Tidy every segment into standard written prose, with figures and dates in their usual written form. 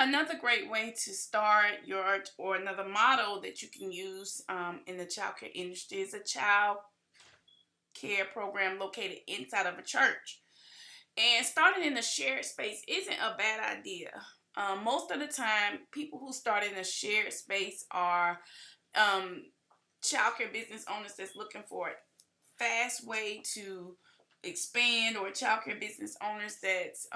Another great way to start your or another model that you can use in the child care industry is a child care program located inside of a church. And starting in a shared space isn't a bad idea. Most of the time, people who start in a shared space are um, childcare business owners that's looking for a fast way to expand, or childcare business owners that's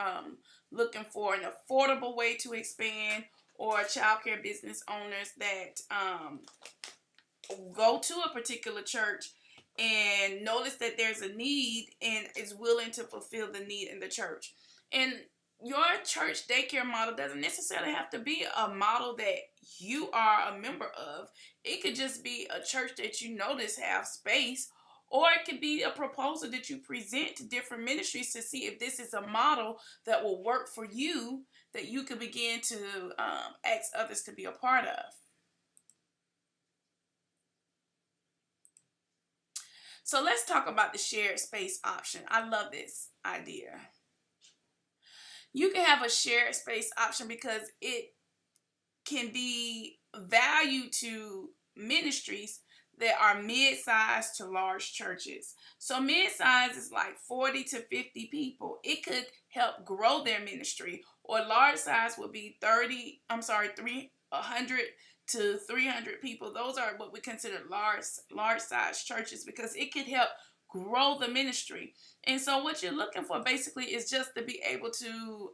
looking for an affordable way to expand, or childcare business owners that go to a particular church and notice that there's a need and is willing to fulfill the need in the church. And your church daycare model doesn't necessarily have to be a model that you are a member of. It could just be a church that you notice have space, or it could be a proposal that you present to different ministries to see if this is a model that will work for you, that you could begin to ask others to be a part of. So let's talk about the shared space option. I love this idea. You can have a shared space option because it can be value to ministries that are mid-sized to large churches. So mid-size is like 40 to 50 people. It could help grow their ministry. Or large size would be 300 to 300 people. Those are what we consider large size churches, because it could help grow the ministry. And so what you're looking for basically is just to be able to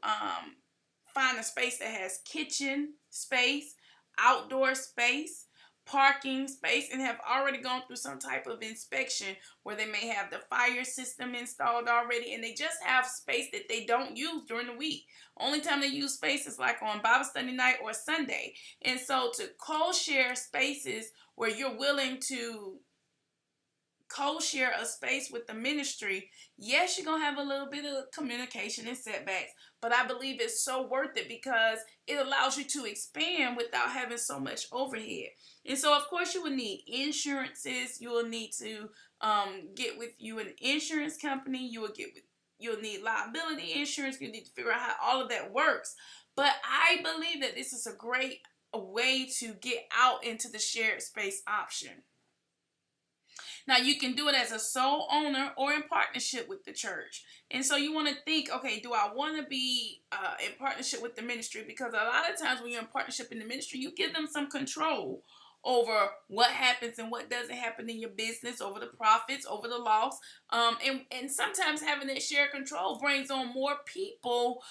find a space that has kitchen space, outdoor space, parking space, and have already gone through some type of inspection where they may have the fire system installed already, and they just have space that they don't use during the week. Only time they use space is like on Bible study night or Sunday. And so to co-share spaces where you're willing to co-share a space with the ministry, yes, you're going to have a little bit of communication and setbacks, but I believe it's so worth it because it allows you to expand without having so much overhead. And so, of course, you will need insurances. You will need to get with you an insurance company. You'll need liability insurance. You need to figure out how all of that works. But I believe that this is a great way to get out into the shared space option. Now, you can do it as a sole owner or in partnership with the church. And so you want to think, okay, do I want to be in partnership with the ministry? Because a lot of times when you're in partnership in the ministry, you give them some control over what happens and what doesn't happen in your business, over the profits, over the loss. And sometimes having that shared control brings on more people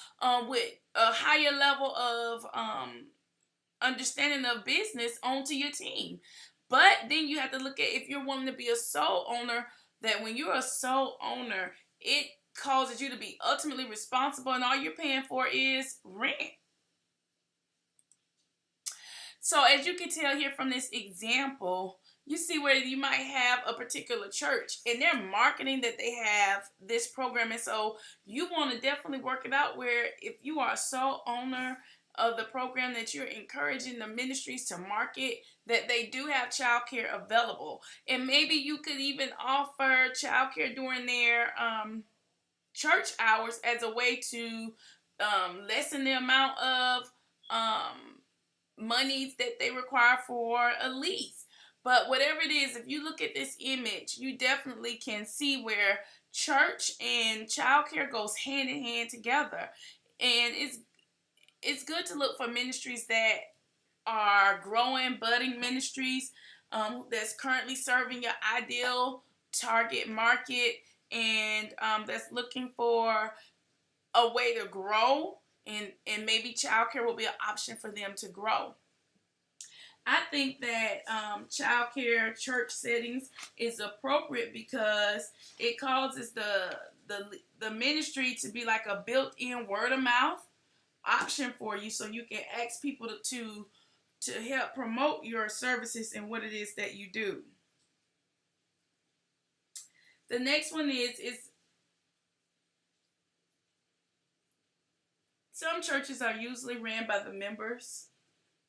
with a higher level of understanding of business onto your team. But then you have to look at, if you're wanting to be a sole owner, that when you're a sole owner, it causes you to be ultimately responsible, and all you're paying for is rent. So as you can tell here from this example, you see where you might have a particular church and they're marketing that they have this program. And so you want to definitely work it out where, if you are a sole owner of the program, that you're encouraging the ministries to market that they do have childcare available. And maybe you could even offer childcare during their church hours as a way to lessen the amount of monies that they require for a lease. But whatever it is, if you look at this image, you definitely can see where church and childcare goes hand in hand together. And it's good to look for ministries that are growing, budding ministries that's currently serving your ideal target market, and that's looking for a way to grow, and maybe childcare will be an option for them to grow. I think that childcare church settings is appropriate because it causes the ministry to be like a built-in word of mouth option for you, so you can ask people to help promote your services and what it is that you do. The next one is some churches are usually ran by the members,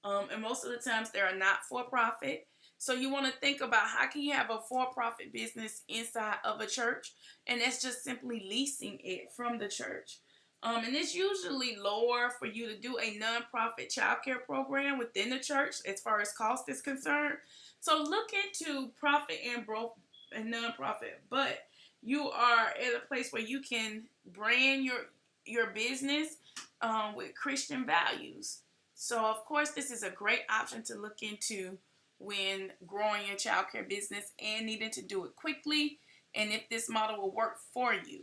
and most of the times they are not for profit. So you want to think about, how can you have a for-profit business inside of a church, and that's just simply leasing it from the church. And it's usually lower for you to do a nonprofit childcare program within the church as far as cost is concerned. So look into profit and broke and nonprofit, but you are at a place where you can brand your business with Christian values. So of course, this is a great option to look into when growing your childcare business and needing to do it quickly, and if this model will work for you.